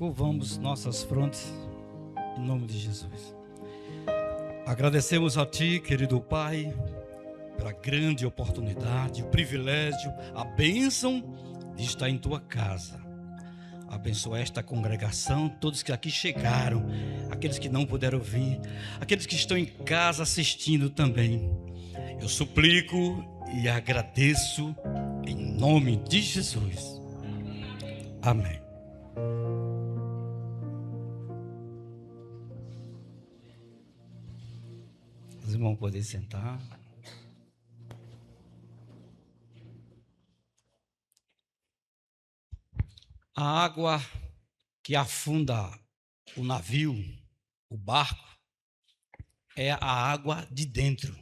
Curvamos nossas frontes em nome de Jesus. Agradecemos a Ti, querido Pai, pela grande oportunidade, o privilégio, a bênção de estar em Tua casa. Abençoa esta congregação, todos que aqui chegaram, aqueles que não puderam vir, aqueles que estão em casa assistindo também. Eu suplico e agradeço em nome de Jesus. Amém. Os irmãos podem sentar. A água que afunda o navio, o barco, é a água de dentro.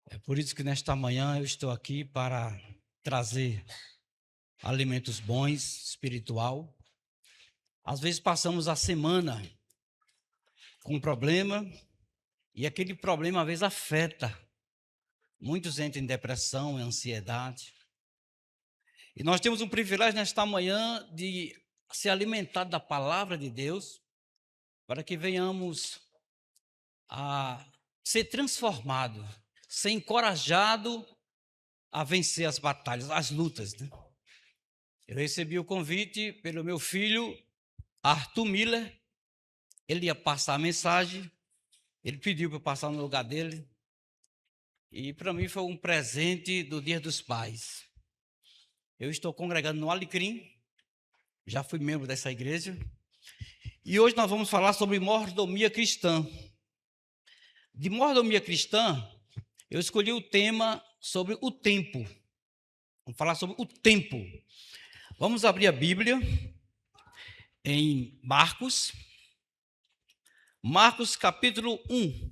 É por isso que nesta manhã eu estou aqui para trazer alimentos bons, espiritual. Às vezes passamos a semana com um problema e aquele problema às vezes afeta. Muitos entram em depressão, em ansiedade. E nós temos um privilégio nesta manhã de ser alimentado da palavra de Deus para que venhamos a ser transformados, ser encorajado a vencer as batalhas, as lutas, né? Eu recebi o convite pelo meu filho, Arthur Miller. Ele ia passar a mensagem, ele pediu para eu passar no lugar dele. E para mim foi um presente do Dia dos Pais. Eu estou congregando no Alecrim, já fui membro dessa igreja. E hoje nós vamos falar sobre mordomia cristã. De mordomia cristã, eu escolhi o tema sobre o tempo. Vamos falar sobre o tempo. Vamos abrir a Bíblia em Marcos. Marcos capítulo 1.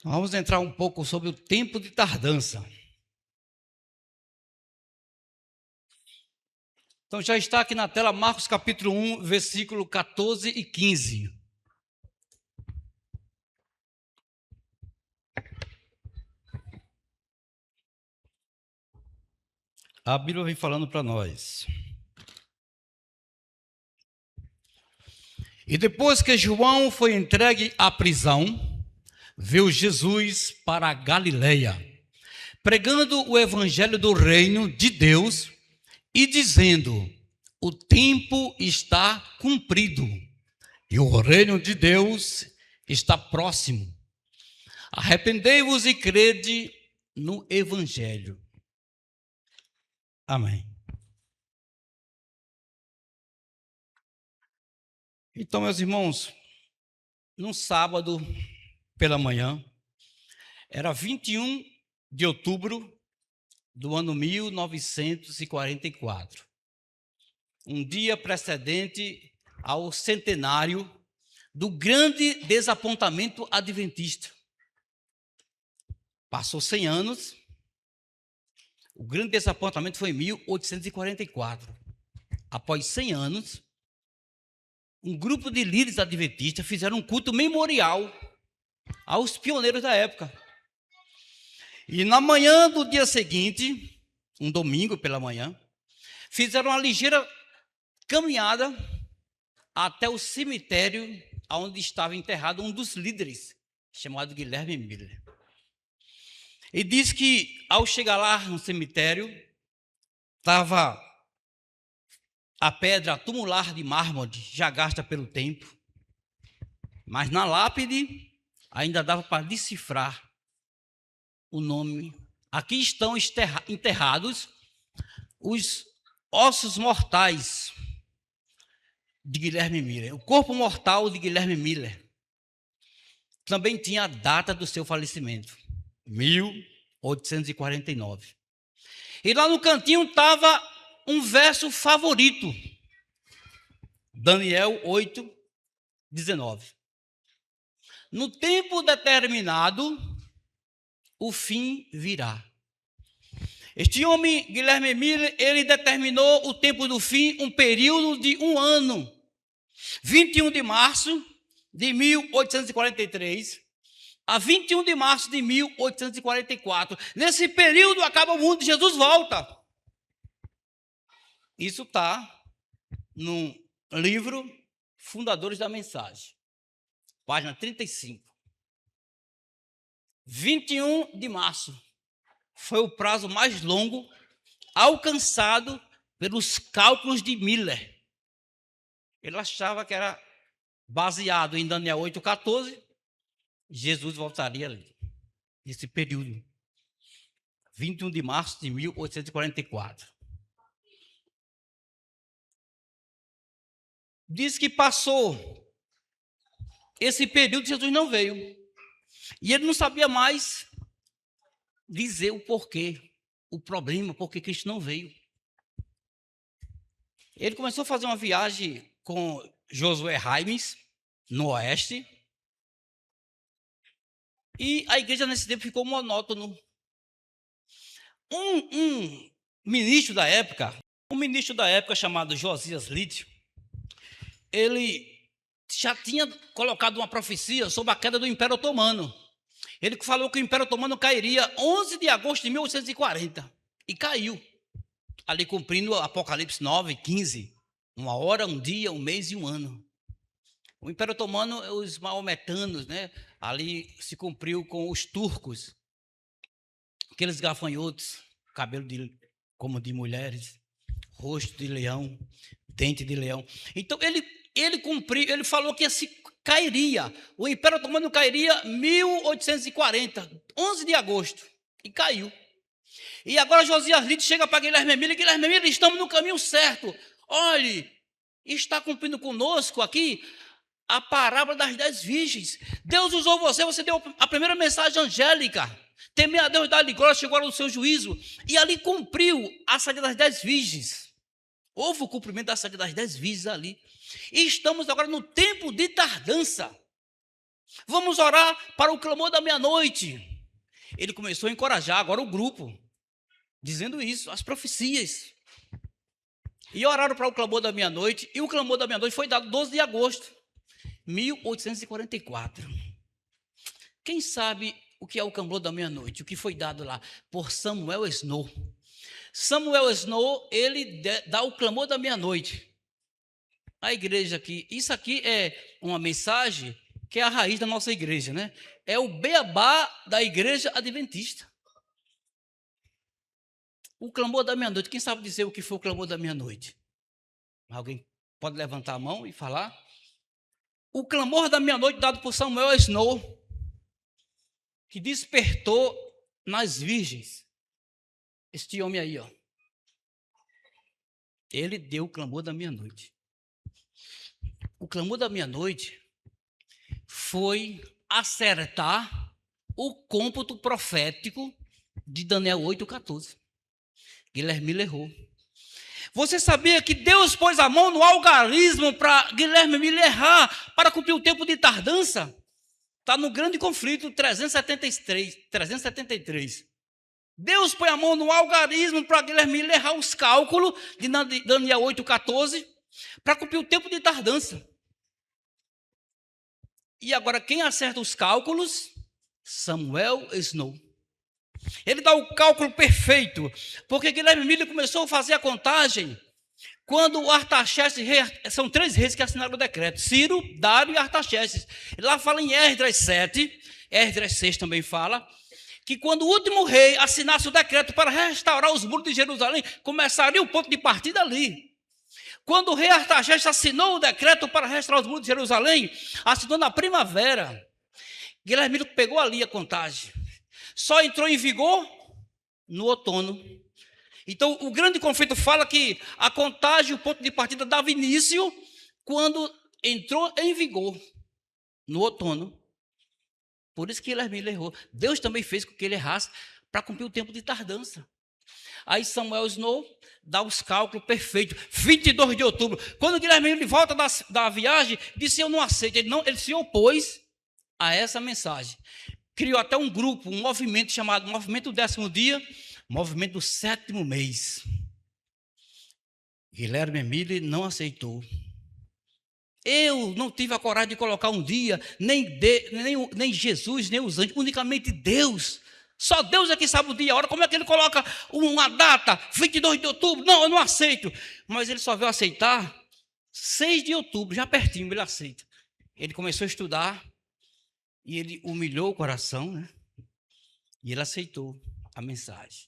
Vamos entrar um pouco sobre o tempo de tardança. Então já está aqui na tela Marcos capítulo 1, versículo 14 e 15. A Bíblia vem falando para nós. E depois que João foi entregue à prisão, veio Jesus para a Galileia, pregando o evangelho do reino de Deus e dizendo: o tempo está cumprido e o reino de Deus está próximo. Arrependei-vos e crede no evangelho. Amém. Então, meus irmãos, num sábado pela manhã, era 21 de outubro do ano 1944, um dia precedente ao centenário do grande desapontamento adventista. Passou 100 anos, o grande desapontamento foi em 1844. Após 100 anos, um grupo de líderes adventistas fizeram um culto memorial aos pioneiros da época. E na manhã do dia seguinte, um domingo pela manhã, fizeram uma ligeira caminhada até o cemitério onde estava enterrado um dos líderes, chamado Guilherme Miller. E diz que ao chegar lá no cemitério, estava a pedra tumular de mármore, já gasta pelo tempo, mas na lápide ainda dava para decifrar o nome. Aqui estão enterrados os ossos mortais de Guilherme Miller. O corpo mortal de Guilherme Miller também tinha a data do seu falecimento, 1849. E lá no cantinho estava um verso favorito, Daniel 8:19. No tempo determinado, o fim virá. Este homem, Guilherme Miller, ele determinou o tempo do fim, um período de 1 ano. 21 de março de 1843 a 21 de março de 1844. Nesse período acaba o mundo e Jesus volta. Isso está no livro Fundadores da Mensagem, página 35. 21 de março foi o prazo mais longo alcançado pelos cálculos de Miller. Ele achava que era baseado em Daniel 8,14, Jesus voltaria ali, nesse período. 21 de março de 1844. Diz que passou esse período, Jesus não veio. E ele não sabia mais dizer o porquê, o problema, por que Cristo não veio. Ele começou a fazer uma viagem com Josué Raimes, no oeste, e a igreja nesse tempo ficou monótono. Um ministro da época chamado Josias Lítio, ele já tinha colocado uma profecia sobre a queda do Império Otomano. Ele falou que o Império Otomano cairia 11 de agosto de 1840, e caiu, ali cumprindo Apocalipse 9:15, 1 hora, 1 dia, 1 mês e 1 ano. O Império Otomano, os maometanos, né? Ali se cumpriu com os turcos, aqueles gafanhotos, cabelo como de mulheres, rosto de leão, dente de leão. Então ele cumpriu, ele falou que cairia, o Império Otomano cairia em 1840, 11 de agosto, e caiu. E agora Josias Lítio chega para Guilherme Miller, estamos no caminho certo. Olhe, está cumprindo conosco aqui a parábola das 10 virgens. Deus usou você deu a primeira mensagem angélica. Temer a Deus, dar-lhe glória, chegou ao seu juízo. E ali cumpriu a saída das 10 virgens. Houve o cumprimento da saída das 10 virgens ali. E estamos agora no tempo de tardança. Vamos orar para o clamor da meia-noite. Ele começou a encorajar agora o grupo, dizendo isso, as profecias. E oraram para o clamor da meia-noite, e o clamor da meia-noite foi dado 12 de agosto de 1844. Quem sabe o que é o clamor da meia-noite? O que foi dado lá por Samuel Snow. Samuel Snow, ele dá o clamor da meia-noite. A igreja aqui, isso aqui é uma mensagem que é a raiz da nossa igreja, né? É o beabá da igreja adventista. O clamor da meia-noite. Quem sabe dizer o que foi o clamor da meia-noite? Alguém pode levantar a mão e falar? O clamor da meia-noite dado por Samuel Snow, que despertou nas virgens. Este homem aí, ó. Ele deu o clamor da meia-noite. O clamor da meia-noite foi acertar o cômputo profético de Daniel 8,14. Guilherme Miller errou. Você sabia que Deus pôs a mão no algarismo para Guilherme Miller errar, para cumprir o tempo de tardança? Está no grande conflito 373. Deus põe a mão no algarismo para Guilherme Miller errar os cálculos de Daniel 8,14 para cumprir o tempo de tardança. E agora quem acerta os cálculos? Samuel Snow. Ele dá o cálculo perfeito, porque Guilherme Miller começou a fazer a contagem quando o Artaxerxes, são 3 reis que assinaram o decreto, Ciro, Dário e Artaxerxes. Lá fala em Esdras 7, Esdras 6 também fala, que quando o último rei assinasse o decreto para restaurar os muros de Jerusalém, começaria o ponto de partida ali. Quando o rei Artaxerxes assinou o decreto para restaurar os muros de Jerusalém, assinou na primavera, Guilherme Miller pegou ali a contagem. Só entrou em vigor no outono. Então, o grande conflito fala que a contagem, o ponto de partida, dava início quando entrou em vigor no outono. Por isso que Guilherme Miller errou. Deus também fez com que ele errasse para cumprir o tempo de tardança. Aí Samuel Snow dá os cálculos perfeitos. 22 de outubro. Quando Guilherme Miller volta da viagem, disse: eu não aceito. Ele se opôs a essa mensagem. Criou até um grupo, um movimento chamado Movimento 10º Dia, movimento do 7º mês. Guilherme Emílio não aceitou. Eu não tive a coragem de colocar um dia, nem Jesus, nem os anjos, unicamente Deus. Só Deus é que sabe o dia e a hora. Como é que ele coloca uma data, 22 de outubro? Não, eu não aceito. Mas ele só veio aceitar 6 de outubro, já pertinho, ele aceita. Ele começou a estudar e ele humilhou o coração, né? E ele aceitou a mensagem.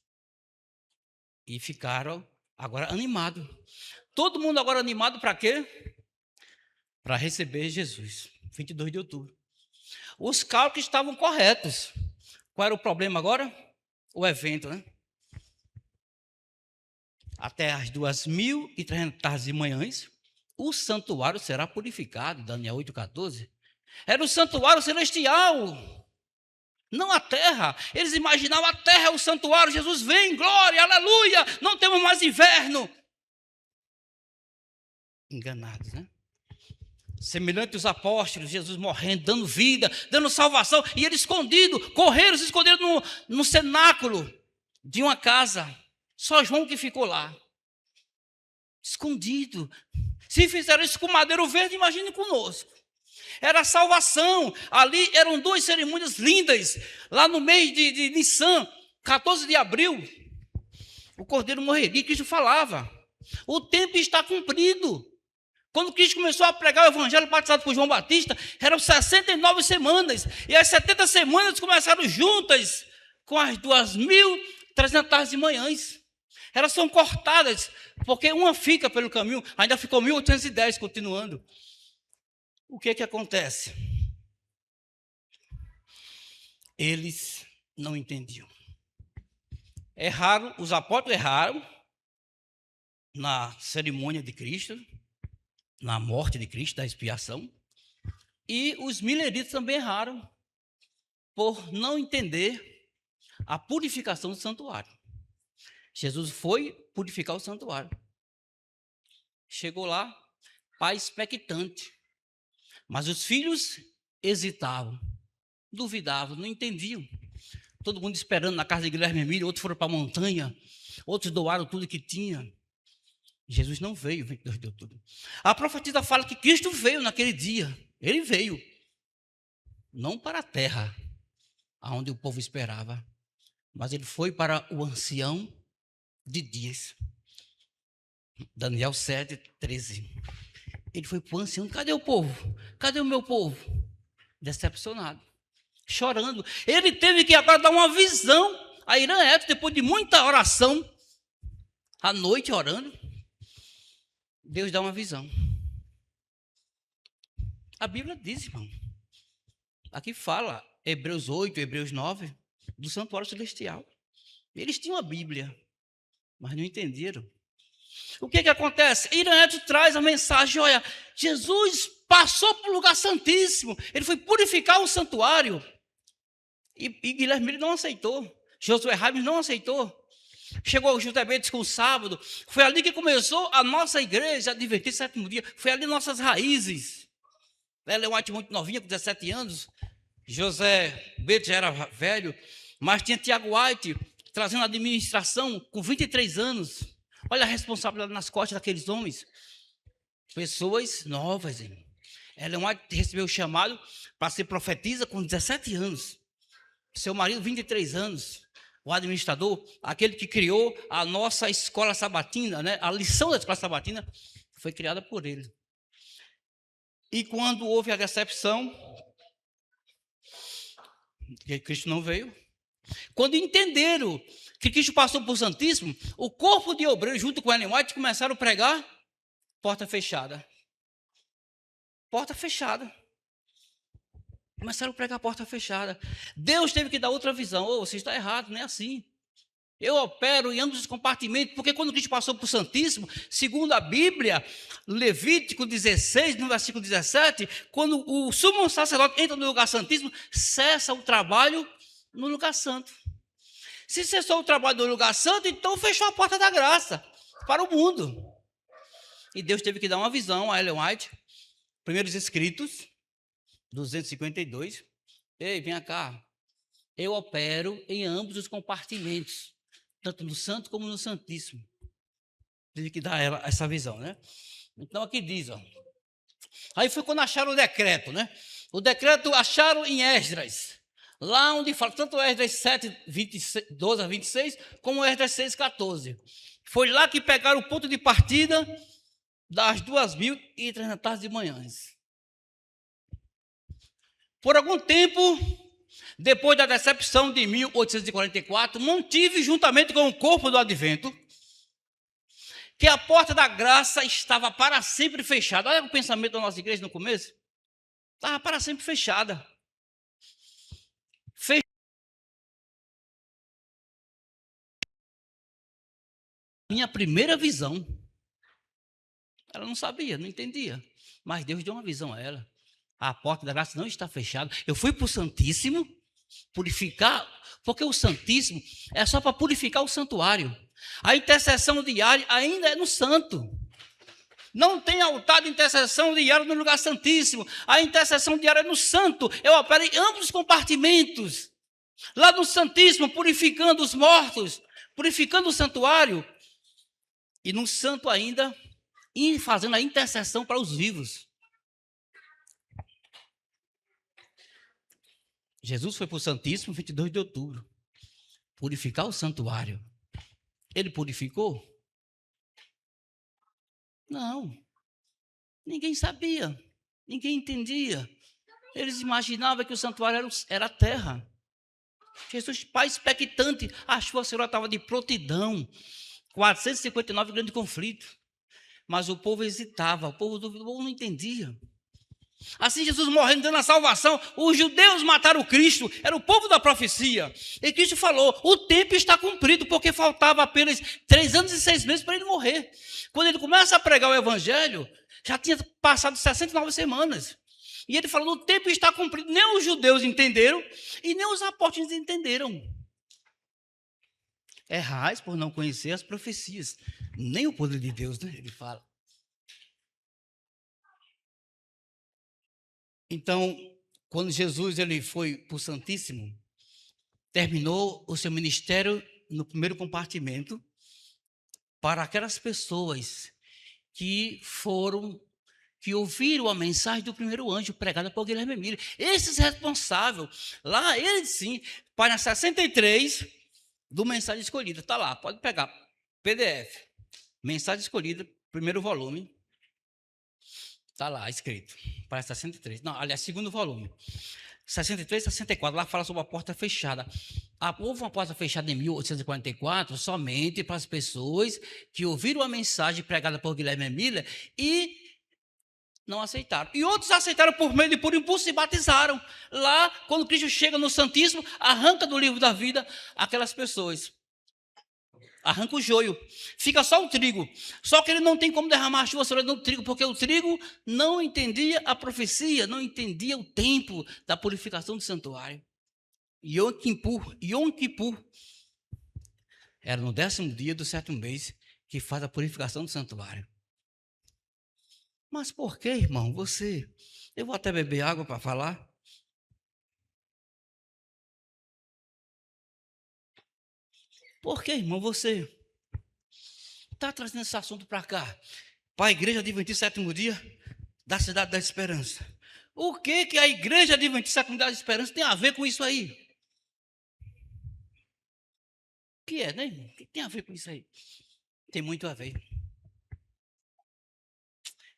E ficaram agora animados. Todo mundo agora animado para quê? Para receber Jesus, 22 de outubro. Os cálculos estavam corretos. Qual era o problema agora? O evento, né? Até as 2.300 manhãs, o santuário será purificado, Daniel 8,14. Era o santuário celestial, não a terra. Eles imaginavam a terra é o santuário, Jesus vem, glória, aleluia, não temos mais inverno. Enganados, né? Semelhante aos apóstolos, Jesus morrendo, dando vida, dando salvação, e ele escondido, se esconderam no cenáculo de uma casa. Só João que ficou lá, escondido. Se fizeram isso com madeiro verde, imagine conosco. Era a salvação. Ali eram 2 cerimônias lindas. Lá no mês de Nissan, 14 de abril, o cordeiro morreria. Cristo falava: o tempo está cumprido. Quando Cristo começou a pregar o evangelho batizado por João Batista, eram 69 semanas. E as 70 semanas começaram juntas com as 2.300 manhãs. Elas são cortadas, porque uma fica pelo caminho, ainda ficou 1.810 continuando. O que acontece? Eles não entendiam. Erraram, os apóstolos erraram na cerimônia de Cristo, na morte de Cristo, da expiação, e os mileritas também erraram por não entender a purificação do santuário. Jesus foi purificar o santuário. Chegou lá, pai expectante, mas os filhos hesitavam, duvidavam, não entendiam. Todo mundo esperando na casa de Guilherme Emílio, outros foram para a montanha, outros doaram tudo que tinha. Jesus não veio, 22 de outubro. A profetisa fala que Cristo veio naquele dia. Ele veio, não para a terra, onde o povo esperava, mas ele foi para o ancião de dias. Daniel 7,13. Ele foi para o ancião. Cadê o povo? Cadê o meu povo? Decepcionado, chorando. Ele teve que agora dar uma visão a Irã Eto, depois de muita oração, à noite orando. Deus dá uma visão. A Bíblia diz, irmão. Aqui fala, Hebreus 8, Hebreus 9, do santuário celestial. Eles tinham a Bíblia, mas não entenderam. O que acontece? Iraneto traz a mensagem: olha, Jesus passou para o lugar santíssimo, ele foi purificar o santuário. E Guilherme não aceitou, Josué Raimes não aceitou. Chegou o José Bentes com o sábado, foi ali que começou a nossa igreja Adventista 7º dia, foi ali nossas raízes. Ela é uma muito novinha, com 17 anos, José Bentes já era velho, mas tinha Tiago White trazendo a administração com 23 anos. Olha a responsabilidade nas costas daqueles homens. Pessoas novas. Ellen White recebeu o chamado para ser profetisa com 17 anos. Seu marido, 23 anos. O administrador, aquele que criou a nossa escola sabatina, né? A lição da escola sabatina foi criada por ele. E quando houve a decepção, que Cristo não veio, quando entenderam que Cristo passou por Santíssimo, o corpo de obreiros, junto com Ellen White, começaram a pregar porta fechada. Porta fechada. Começaram a pregar porta fechada. Deus teve que dar outra visão. Você está errado, não é assim. Eu opero em ambos os compartimentos, porque quando Cristo passou por Santíssimo, segundo a Bíblia, Levítico 16, no versículo 17, quando o sumo sacerdote entra no lugar santíssimo, cessa o trabalho no lugar santo. Se cessou o trabalho no lugar santo, então fechou a porta da graça para o mundo. E Deus teve que dar uma visão a Ellen White, primeiros escritos, 252. Ei, vem cá. Eu opero em ambos os compartimentos. tanto no Santo como no Santíssimo. Tive que dar ela essa visão, né? Então aqui diz, ó. Aí foi quando acharam o decreto, né? O decreto acharam em Esdras, lá onde fala, tanto Esdras 7, 12 a 26, como Esdras 6, 14. Foi lá que pegaram o ponto de partida das 2.300 de manhãs. Por algum tempo, depois da decepção de 1844, mantive juntamente com o corpo do advento, que a porta da graça estava para sempre fechada. Olha o pensamento da nossa igreja no começo. Estava para sempre fechada. Minha primeira visão. Ela não sabia, não entendia. Mas Deus deu uma visão a ela. A porta da graça não está fechada. Eu fui para o Santíssimo purificar, porque o Santíssimo é só para purificar o santuário. A intercessão diária ainda é no santo. Não tem altar de intercessão diária no lugar santíssimo. A intercessão diária é no santo. Eu opero em ambos os compartimentos. Lá no Santíssimo, purificando os mortos, purificando o santuário. E no santo ainda, e fazendo a intercessão para os vivos. Jesus foi para o Santíssimo 22 de outubro. Purificar o santuário. Ele purificou? Não. Ninguém sabia. Ninguém entendia. Eles imaginavam que o santuário era a terra. Jesus, pai expectante, achou que a senhora estava de prontidão. 459 grande conflito. Mas o povo hesitava, o povo não entendia. Assim, Jesus morrendo, dando a salvação, os judeus mataram Cristo, era o povo da profecia. E Cristo falou, o tempo está cumprido, porque faltava apenas 3 anos e 6 meses para ele morrer. Quando ele começa a pregar o evangelho, já tinha passado 69 semanas. E ele falou, o tempo está cumprido. Nem os judeus entenderam, e nem os apóstolos entenderam. Errais por não conhecer as profecias, nem o poder de Deus, né? Ele fala. Então, quando Jesus ele foi para o Santíssimo, terminou o seu ministério no primeiro compartimento para aquelas pessoas que ouviram a mensagem do primeiro anjo pregada por Guilherme Emílio. Esses responsáveis, lá eles sim, para 63 do Mensagem Escolhida, está lá, pode pegar, PDF, Mensagem Escolhida, primeiro volume. Está lá, escrito, para 63. Não, aliás, segundo volume. 63, 64, lá fala sobre a porta fechada. Houve uma porta fechada em 1844 somente para as pessoas que ouviram a mensagem pregada por Guilherme Miller e não aceitaram. E outros aceitaram por meio de puro impulso e batizaram. Lá, quando Cristo chega no Santíssimo, arranca do livro da vida aquelas pessoas. Arranca o joio, fica só o trigo. Só que ele não tem como derramar a chuva sobre o trigo, porque o trigo não entendia a profecia, não entendia o tempo da purificação do santuário. Yom Kippur era no 10º dia do 7º mês que faz a purificação do santuário. Mas por que, irmão, você? Eu vou até beber água para falar. Por que, irmão, você está trazendo esse assunto para cá? Para a Igreja Adventista 7º dia da Cidade da Esperança. O que a Igreja Adventista 7º dia da Esperança tem a ver com isso aí? O que é, né, irmão? O que tem a ver com isso aí? Tem muito a ver.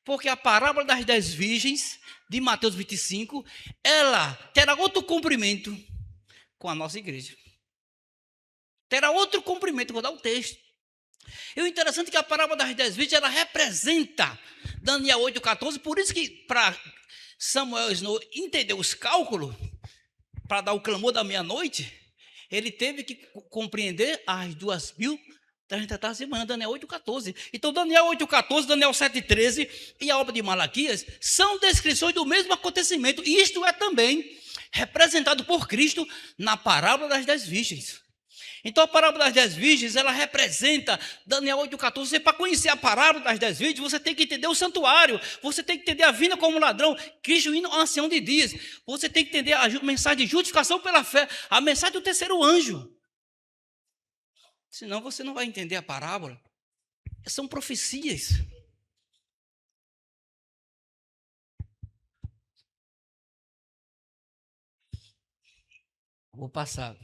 Porque a parábola das 10 virgens, de Mateus 25, ela terá outro cumprimento com a nossa igreja. Terá outro cumprimento, vou dar o texto. E o interessante é que a parábola das 10 virgens, ela representa Daniel 8,14, por isso que para Samuel Snow entender os cálculos, para dar o clamor da meia-noite, ele teve que compreender as 2.300 semanas, Daniel 8,14. Então, Daniel 8,14, Daniel 7,13 e a obra de Malaquias são descrições do mesmo acontecimento. E isto é também representado por Cristo na parábola das 10 virgens. Então, a parábola das 10 virgens, ela representa Daniel 8,14. Para conhecer a parábola das 10 virgens, você tem que entender o santuário, você tem que entender a vinda como ladrão, Cristo indo ao ancião de dias, você tem que entender a mensagem de justificação pela fé, a mensagem do terceiro anjo. Senão você não vai entender a parábola. São profecias. Vou passar.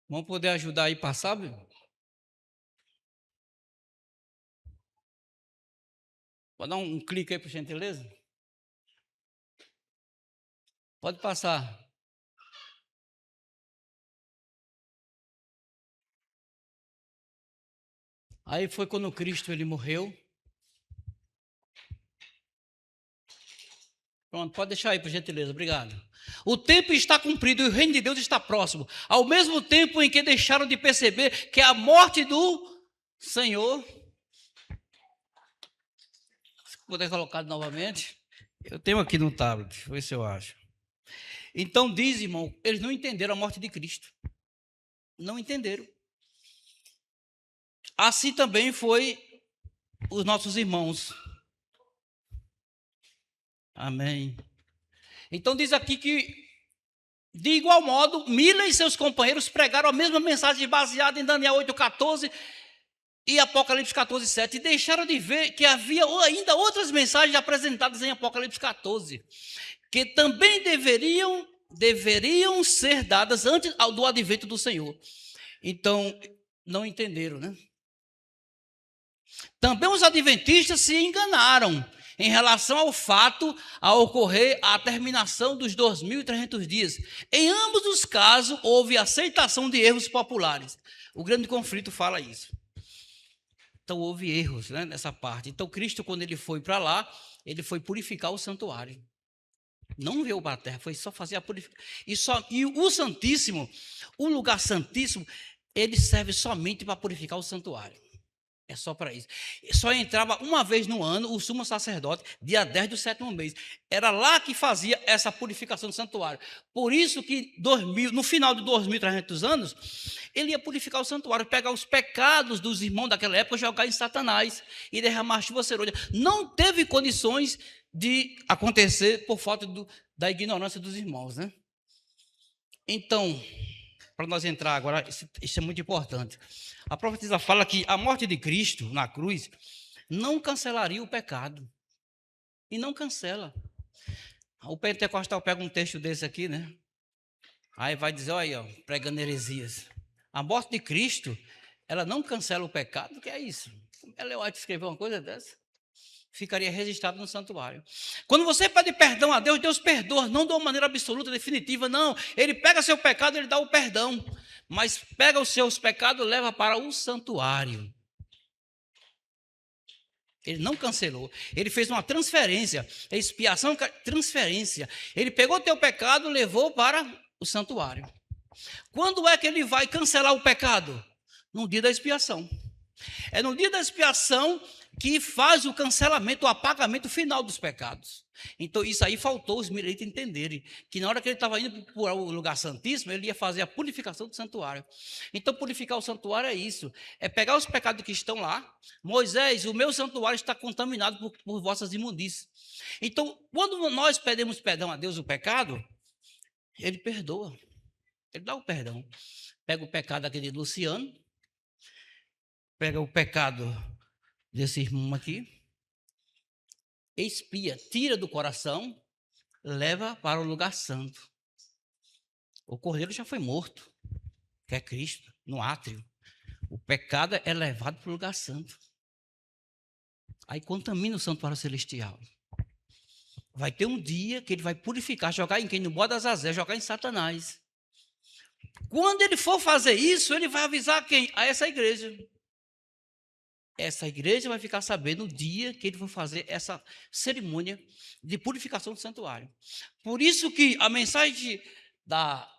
Vamos poder ajudar aí a passar, viu? Pode dar um clique aí, por gentileza? Pode passar. Aí foi quando Cristo ele morreu. Pronto, pode deixar aí, por gentileza, obrigado. O tempo está cumprido e o reino de Deus está próximo. Ao mesmo tempo em que deixaram de perceber que a morte do Senhor... Se puder colocar novamente. Eu tenho aqui no tablet, deixa eu ver se eu acho. Então diz, irmão, eles não entenderam a morte de Cristo. Não entenderam. Assim também foi os nossos irmãos. Amém. Então diz aqui que, de igual modo, Mila e seus companheiros pregaram a mesma mensagem baseada em Daniel 8,14 e Apocalipse 14,7 e deixaram de ver que havia ainda outras mensagens apresentadas em Apocalipse 14, que também deveriam ser dadas antes do advento do Senhor. Então, não entenderam, né? Também os adventistas se enganaram em relação ao fato a ocorrer a terminação dos 2.300 dias. Em ambos os casos, houve aceitação de erros populares. O grande conflito fala isso. Então, houve erros, né, nessa parte. Então, Cristo, quando ele foi para lá, ele foi purificar o santuário. Não veio para a terra, foi só fazer a purificação. E o Santíssimo, o lugar santíssimo, ele serve somente para purificar o santuário. É só para isso. Só entrava uma vez no ano o sumo sacerdote, dia 10 do 7º mês. Era lá que fazia essa purificação do santuário. Por isso que no final de 2.300 anos, ele ia purificar o santuário, pegar os pecados dos irmãos daquela época, jogar em Satanás e derramar chuva serôdia. Não teve condições de acontecer por falta da ignorância dos irmãos, né? Então, para nós entrar agora, isso é muito importante. A profetisa fala que a morte de Cristo na cruz não cancelaria o pecado. E não cancela. O pentecostal pega um texto desse aqui, né? Aí vai dizer, olha aí, pregando heresias. A morte de Cristo, ela não cancela o pecado, que é isso? Ellen White escreveu uma coisa dessa? Ficaria registrado no santuário. Quando você pede perdão a Deus, Deus perdoa, não de uma maneira absoluta, definitiva, não. Ele pega seu pecado, ele dá o perdão. Mas pega os seus pecados e leva para o santuário. Ele não cancelou. Ele fez uma transferência. Expiação, transferência. Ele pegou o teu pecado e levou para o santuário. Quando é que ele vai cancelar o pecado? No dia da expiação. É no dia da expiação que faz o cancelamento, o apagamento final dos pecados. Então, isso aí faltou os mileitos entenderem, que na hora que ele estava indo para o lugar santíssimo, ele ia fazer a purificação do santuário. Então, purificar o santuário é isso, é pegar os pecados que estão lá. Moisés, o meu santuário está contaminado por vossas imundícias. Então, quando nós pedimos perdão a Deus o pecado, ele perdoa, ele dá o perdão. Pega o pecado aqui de Luciano, pega o pecado desse irmão aqui, expia, tira do coração, leva para o lugar santo. O cordeiro já foi morto, que é Cristo, no átrio. O pecado é levado para o lugar santo. Aí contamina o santuário celestial. Vai ter um dia que ele vai purificar, jogar em quem? No bode Azazel, jogar em Satanás. Quando ele for fazer isso, ele vai avisar quem? A essa igreja. Essa igreja vai ficar sabendo no dia que ele for fazer essa cerimônia de purificação do santuário. Por isso que a mensagem da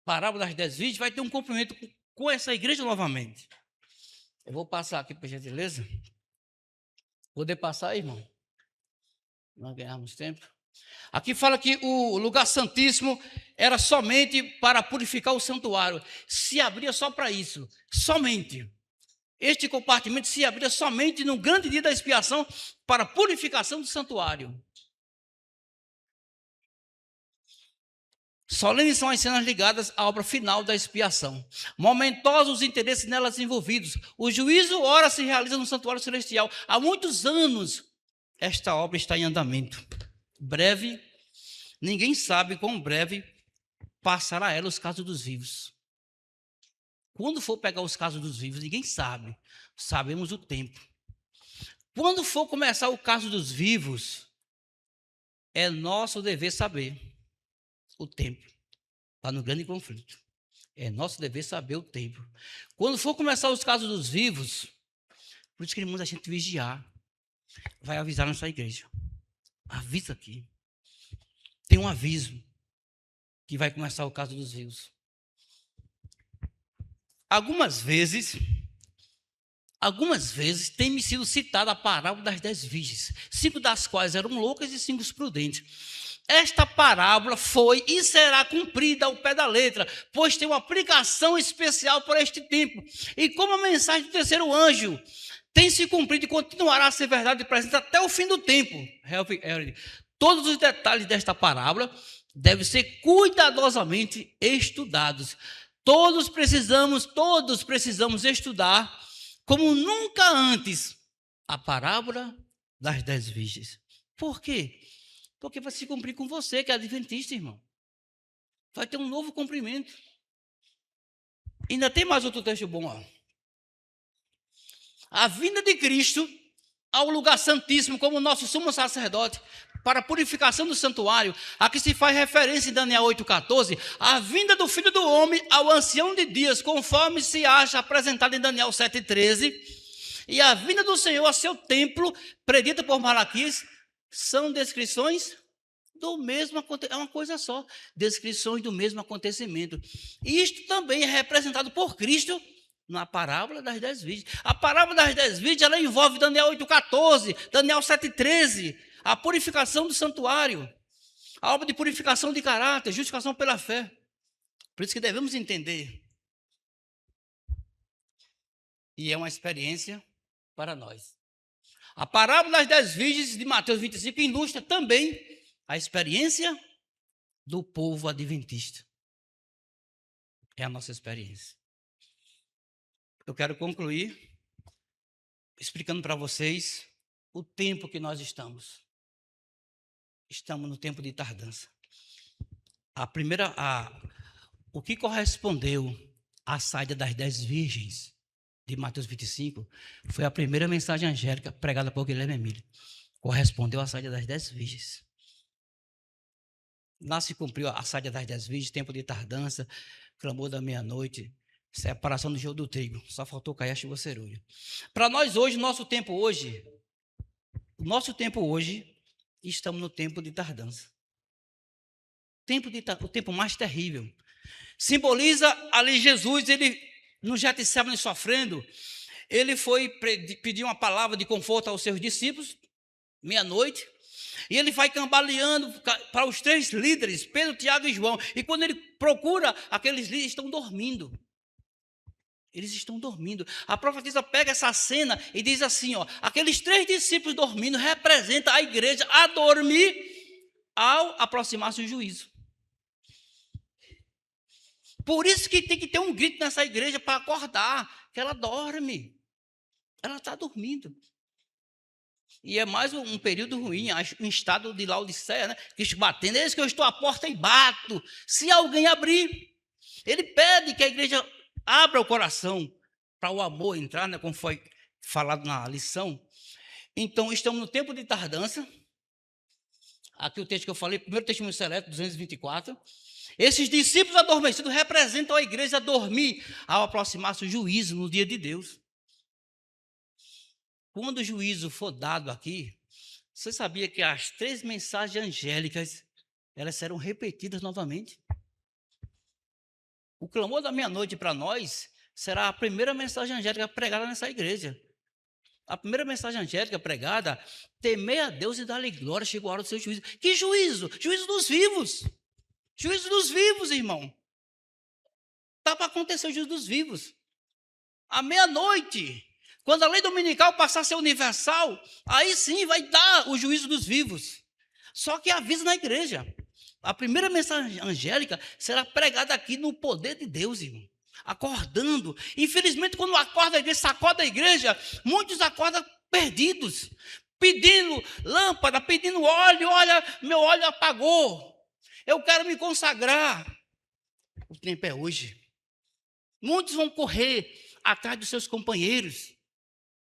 parábola das 10 virgens vai ter um cumprimento com essa igreja novamente. Eu vou passar aqui, por gentileza. Poder passar, irmão? Nós ganhamos tempo. Aqui fala que o lugar santíssimo era somente para purificar o santuário. Se abria só para isso, somente. Este compartimento se abria somente no grande dia da expiação para a purificação do santuário. Solenes são as cenas ligadas à obra final da expiação. Momentosos os interesses nelas envolvidos. O juízo, ora, se realiza no santuário celestial. Há muitos anos, esta obra está em andamento. Breve, ninguém sabe quão breve passará ela os casos dos vivos. Quando for pegar os casos dos vivos, ninguém sabe. Sabemos o tempo. Quando for começar o caso dos vivos, é nosso dever saber o tempo. Está no grande conflito. É nosso dever saber o tempo. Quando for começar os casos dos vivos, por isso que ele manda a gente vigiar. Vai avisar nessa igreja. Avisa aqui. Tem um aviso que vai começar o caso dos vivos. Algumas vezes tem me sido citada a parábola das 10 virgens, 5 das quais eram loucas e 5 prudentes. Esta parábola foi e será cumprida ao pé da letra, pois tem uma aplicação especial para este tempo. E como a mensagem do terceiro anjo tem se cumprido e continuará a ser verdade e presente até o fim do tempo, todos os detalhes desta parábola devem ser cuidadosamente estudados. Todos precisamos estudar como nunca antes a parábola das 10 virgens. Por quê? Porque vai se cumprir com você, que é adventista, irmão. Vai ter um novo cumprimento. Ainda tem mais outro texto bom, ó. A vinda de Cristo ao lugar santíssimo como nosso sumo sacerdote para a purificação do santuário, a que se faz referência em Daniel 8,14, a vinda do Filho do Homem ao ancião de dias, conforme se acha apresentado em Daniel 7,13, e a vinda do Senhor a seu templo, predita por Malaquias, são descrições do mesmo acontecimento, é uma coisa só, descrições do mesmo acontecimento. Isto também é representado por Cristo na parábola das 10 virgens. A parábola das 10 virgens, ela envolve Daniel 8,14, Daniel 7,13, a purificação do santuário, a obra de purificação de caráter, justificação pela fé. Por isso que devemos entender. E é uma experiência para nós. A parábola das 10 virgens de Mateus 25 ilustra também a experiência do povo adventista. É a nossa experiência. Eu quero concluir explicando para vocês o tempo que nós estamos. Estamos no tempo de tardança. O que correspondeu à saída das 10 virgens de Mateus 25 foi a primeira mensagem angélica pregada por Guilherme Emílio. Correspondeu à saída das 10 virgens. Lá se cumpriu a saída das 10 virgens, tempo de tardança, clamor da meia-noite, separação do joio do trigo. Só faltou cair a chuva cerúlea. Para nós hoje, nosso tempo hoje, estamos no tempo de tardança. O tempo mais terrível. Simboliza ali Jesus, ele no Getsemane sofrendo, ele foi pedir uma palavra de conforto aos seus discípulos, meia-noite, e ele vai cambaleando para os 3 líderes, Pedro, Tiago e João, e quando ele procura, aqueles líderes estão dormindo. Eles estão dormindo. A profetisa pega essa cena e diz assim, ó, aqueles 3 discípulos dormindo representam a igreja a dormir ao aproximar-se o juízo. Por isso que tem que ter um grito nessa igreja para acordar, que ela dorme. Ela está dormindo. E é mais um período ruim, um estado de Laodiceia, né? Cristo batendo, eis que eu estou à porta e bato. Se alguém abrir, ele pede que a igreja abra o coração para o amor entrar, né? Como foi falado na lição. Então, estamos no tempo de tardança. Aqui o texto que eu falei, 1 Testemunho Seleto, 224. Esses discípulos adormecidos representam a igreja a dormir ao aproximar-se o juízo no dia de Deus. Quando o juízo for dado aqui, você sabia que as 3 mensagens angélicas, elas serão repetidas novamente? O clamor da meia-noite para nós será a primeira mensagem angélica pregada nessa igreja. A primeira mensagem angélica pregada, temei a Deus e dar-lhe glória, chegou a hora do seu juízo. Que juízo? Juízo dos vivos. Juízo dos vivos, irmão. Está para acontecer o juízo dos vivos. À meia-noite, quando a lei dominical passar a ser universal, aí sim vai dar o juízo dos vivos. Só que avisa na igreja. A primeira mensagem angélica será pregada aqui no poder de Deus, irmão. Acordando. Infelizmente, quando acorda a igreja, sacode a igreja, muitos acordam perdidos, pedindo lâmpada, pedindo óleo. Olha, meu óleo apagou. Eu quero me consagrar. O tempo é hoje. Muitos vão correr atrás dos seus companheiros.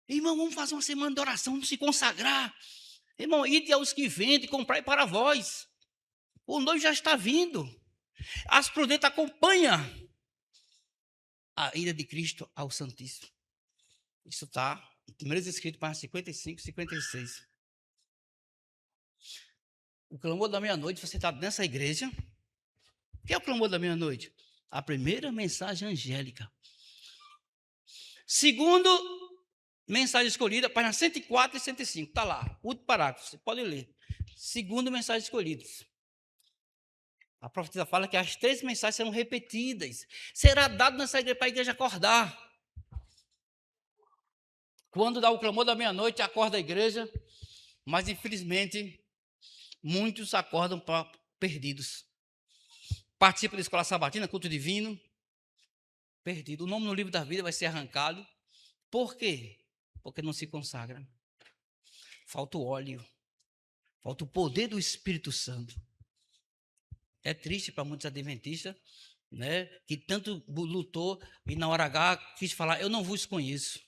Irmão, vamos fazer uma semana de oração, vamos se consagrar. Irmão, ide aos que vendem, comprai para vós. O noivo já está vindo. As prudentes acompanham a ida de Cristo ao Santíssimo. Isso está em 1 Escritos, página 55, 56. O clamor da meia-noite, você está nessa igreja. O que é o clamor da meia-noite? A primeira mensagem angélica. Segundo mensagem escolhida, página 104 e 105. Está lá, último parágrafo, você pode ler. Segundo mensagem escolhida. A profetisa fala que as 3 mensagens serão repetidas. Será dado nessa igreja para a igreja acordar. Quando dá o clamor da meia-noite, acorda a igreja. Mas, infelizmente, muitos acordam perdidos. Participam da escola sabatina, culto divino. Perdido. O nome no livro da vida vai ser arrancado. Por quê? Porque não se consagra. Falta o óleo. Falta o poder do Espírito Santo. É triste para muitos adventistas, né, que tanto lutou e na hora H quis falar, eu não vos conheço.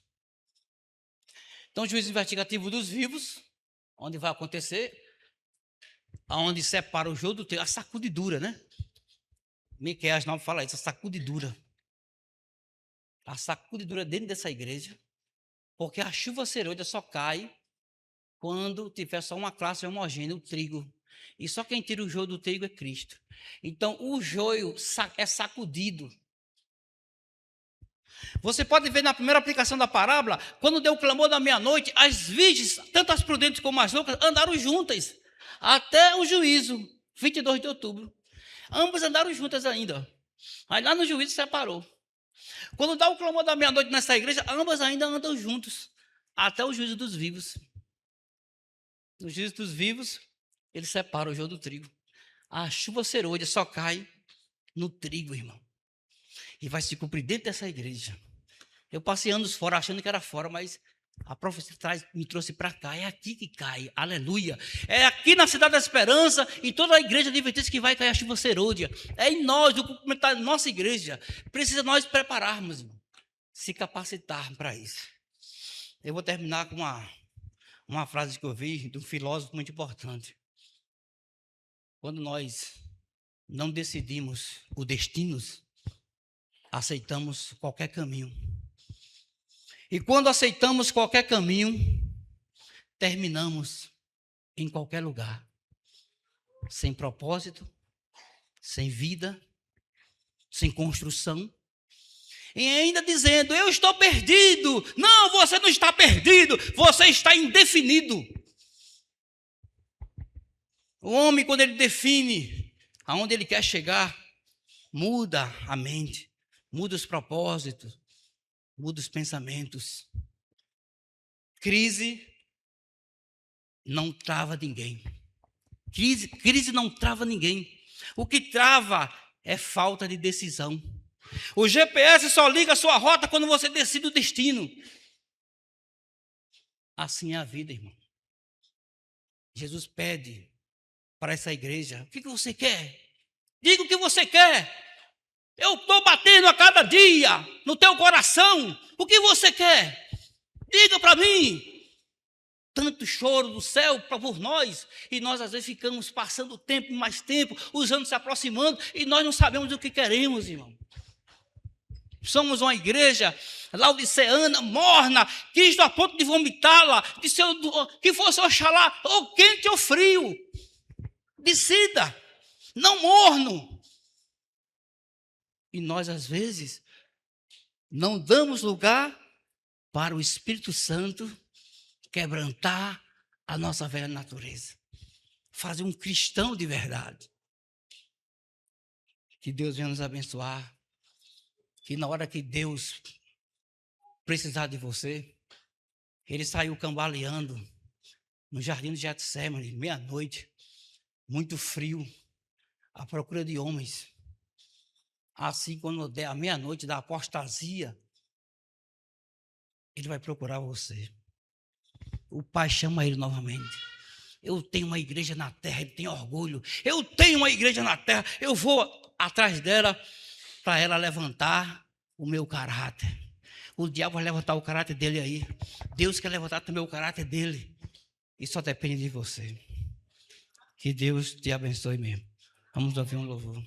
Então, o juízo investigativo dos vivos, onde vai acontecer, aonde separa o joio do trigo, a sacudidura, né? Miqueias 9 fala isso, a sacudidura. A sacudidura dentro dessa igreja, porque a chuva serôdia só cai quando tiver só uma classe homogênea, o trigo. E só quem tira o joio do trigo é Cristo. Então, o joio é sacudido. Você pode ver na primeira aplicação da parábola, quando deu o clamor da meia-noite, as virgens, tanto as prudentes como as loucas, andaram juntas, até o juízo, 22 de outubro. Ambas andaram juntas ainda. Aí lá no juízo separou. Quando dá o clamor da meia-noite nessa igreja, ambas ainda andam juntos, até o juízo dos vivos. No juízo dos vivos, ele separa o joio do trigo. A chuva serôdia só cai no trigo, irmão. E vai se cumprir dentro dessa igreja. Eu passei anos fora, achando que era fora, mas a profecia me trouxe para cá. É aqui que cai, aleluia. É aqui na Cidade da Esperança, e toda a igreja adventista que vai cair a chuva serôdia. É em nós, o cumprimento da nossa igreja. Precisa nós prepararmos, irmão, se capacitarmos para isso. Eu vou terminar com uma frase que eu vi de um filósofo muito importante. Quando nós não decidimos o destino, aceitamos qualquer caminho. E quando aceitamos qualquer caminho, terminamos em qualquer lugar. Sem propósito, sem vida, sem construção. E ainda dizendo, eu estou perdido. Não, você não está perdido, você está indefinido. O homem, quando ele define aonde ele quer chegar, muda a mente, muda os propósitos, muda os pensamentos. Crise não trava ninguém. Crise não trava ninguém. O que trava é falta de decisão. O GPS só liga a sua rota quando você decide o destino. Assim é a vida, irmão. Jesus pede para essa igreja, o que você quer? Diga o que você quer. Eu estou batendo a cada dia no teu coração. O que você quer? Diga para mim. Tanto choro do céu por nós, e nós às vezes ficamos passando tempo, mais tempo, os anos se aproximando, e nós não sabemos o que queremos, irmão. Somos uma igreja laodiceana, morna, Cristo a ponto de vomitá-la, de ser, que fosse Oxalá, ou quente ou frio. Decida, não morno. E nós, às vezes, não damos lugar para o Espírito Santo quebrantar a nossa velha natureza. Fazer um cristão de verdade. Que Deus venha nos abençoar. Que na hora que Deus precisar de você, ele saiu cambaleando no jardim de Getsemane, meia-noite, muito frio. à procura de homens. Assim, quando der a meia-noite da apostasia, ele vai procurar você. O Pai chama ele novamente. Eu tenho uma igreja na terra, ele tem orgulho. Eu tenho uma igreja na terra, eu vou atrás dela para ela levantar o meu caráter. O diabo vai levantar o caráter dele aí. Deus quer levantar também o caráter dele. E só depende de você. Que Deus te abençoe mesmo. Vamos ouvir um louvor.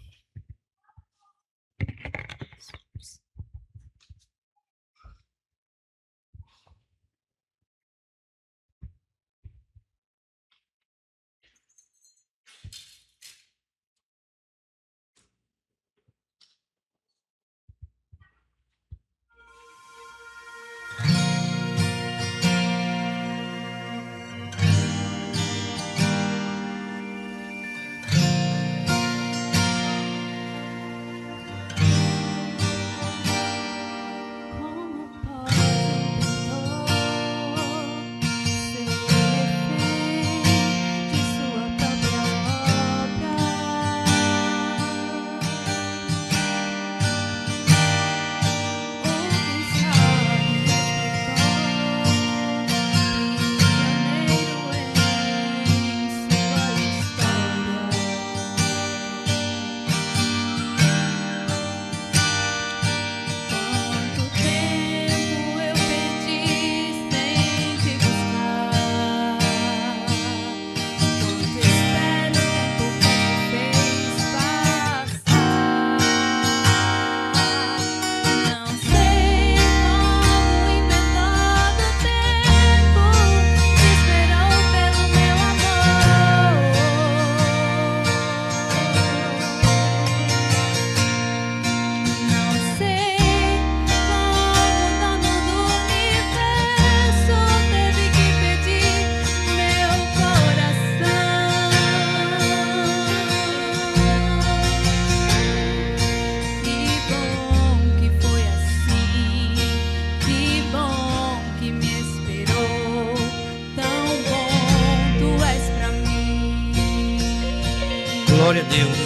Glória a Deus.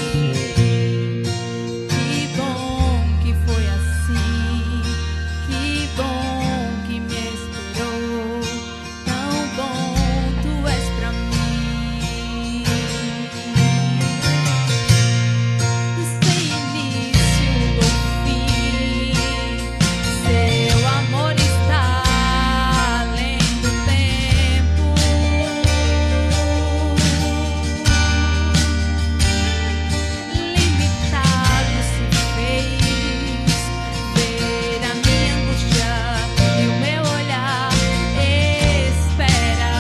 Que bom que foi assim, que bom que me esperou, tão bom tu és pra mim. Sem início ou fim, seu amor está além do tempo. Limitado se fez ver a minha angústia e o meu olhar espera.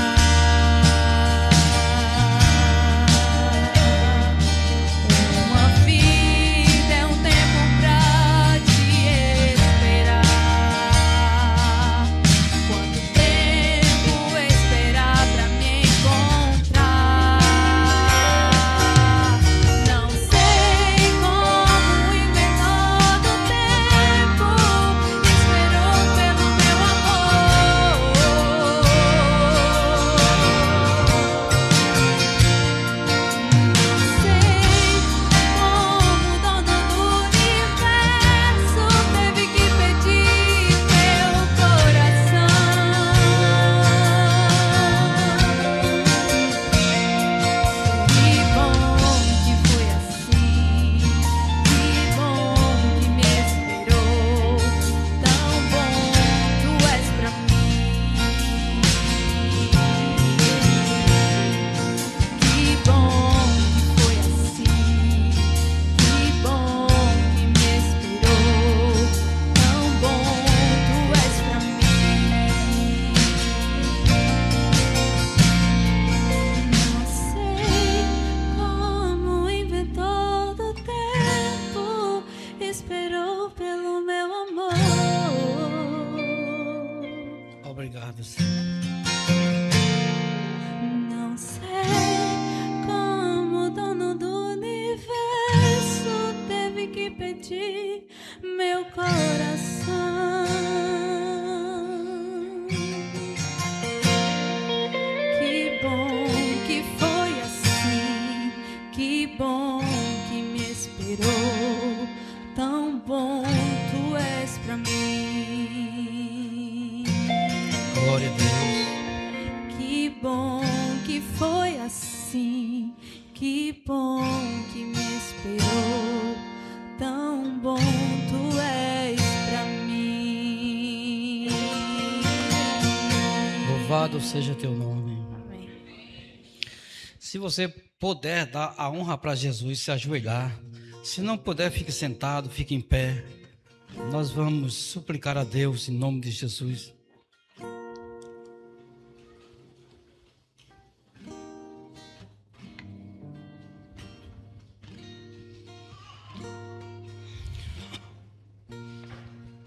Uma vida é um tempo pra te esperar. Quanto tempo esperar pra me encontrar? Não sei como em menor do tempo esperou pelo meu amor. Não sei como o dono do universo teve que pedir meu coração. Que bom que foi assim, que bom que me esperou, tão bom tu és pra mim. Que bom que foi assim, que bom que me esperou, tão bom tu és pra mim. Não sei como inventor do tempo esperou pelo meu amor. Obrigado, Senhor. Não sei como o dono do universo teve que pedir meu coração. Que bom que foi assim, que bom que Glória a Deus. Que bom que foi assim, que bom que me esperou, tão bom tu és pra mim. Louvado seja teu nome. Amém. Se você puder dar a honra para Jesus, se ajoelhar. Se não puder, fique sentado, fique em pé. Nós vamos suplicar a Deus em nome de Jesus.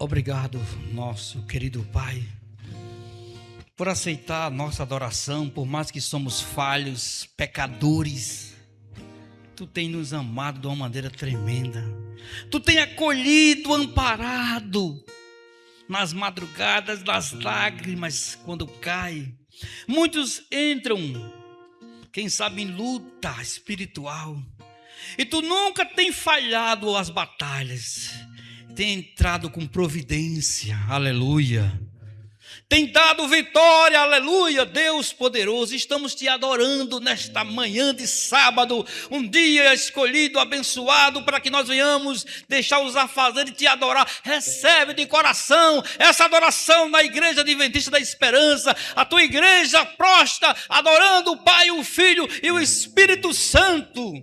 Obrigado, nosso querido Pai, por aceitar a nossa adoração, por mais que somos falhos, pecadores. Tu tem nos amado de uma maneira tremenda. Tu tem acolhido, amparado nas madrugadas, nas lágrimas quando cai. Muitos entram, quem sabe, em luta espiritual. E tu nunca tem falhado as batalhas. Tem entrado com providência, aleluia. Tem dado vitória, aleluia, Deus poderoso. Estamos te adorando nesta manhã de sábado, um dia escolhido, abençoado, para que nós venhamos deixar os afazeres e te adorar. Recebe de coração essa adoração na Igreja Adventista da Esperança, a tua igreja prostra, adorando o Pai, o Filho e o Espírito Santo.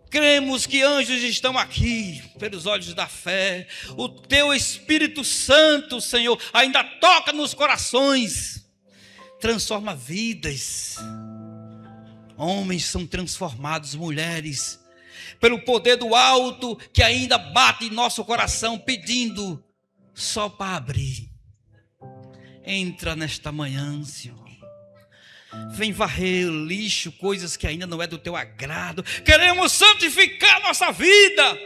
Cremos que anjos estão aqui, pelos olhos da fé. O teu Espírito Santo, Senhor, ainda toca nos corações, transforma vidas. Homens são transformados, mulheres, pelo poder do alto que ainda bate em nosso coração, pedindo só para abrir. Entra nesta manhã, Senhor. Vem varrer o lixo, coisas que ainda não é do teu agrado. Queremos santificar nossa vida.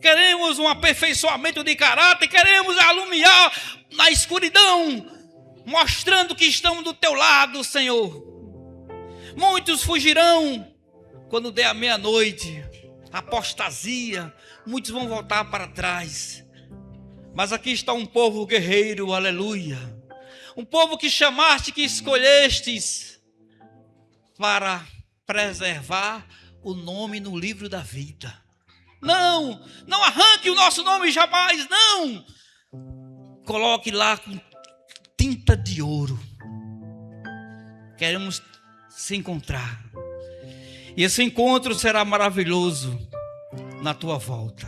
Queremos um aperfeiçoamento de caráter. Queremos alumiar na escuridão, mostrando que estamos do teu lado, Senhor. Muitos fugirão quando der a meia-noite, apostasia. Muitos vão voltar para trás. Mas aqui está um povo guerreiro, aleluia. Um povo que chamaste, que escolhestes para preservar o nome no livro da vida. Não, não arranque o nosso nome jamais, não. Coloque lá com tinta de ouro. Queremos se encontrar. E esse encontro será maravilhoso na tua volta.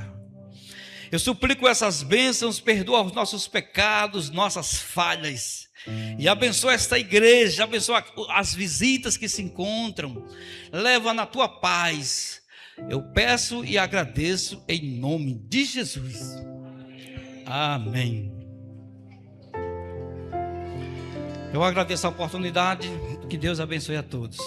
Eu suplico essas bênçãos, perdoa os nossos pecados, nossas falhas. E abençoa esta igreja, abençoa as visitas que se encontram. Leva na tua paz. Eu peço e agradeço em nome de Jesus. Amém. Eu agradeço a oportunidade. Que Deus abençoe a todos.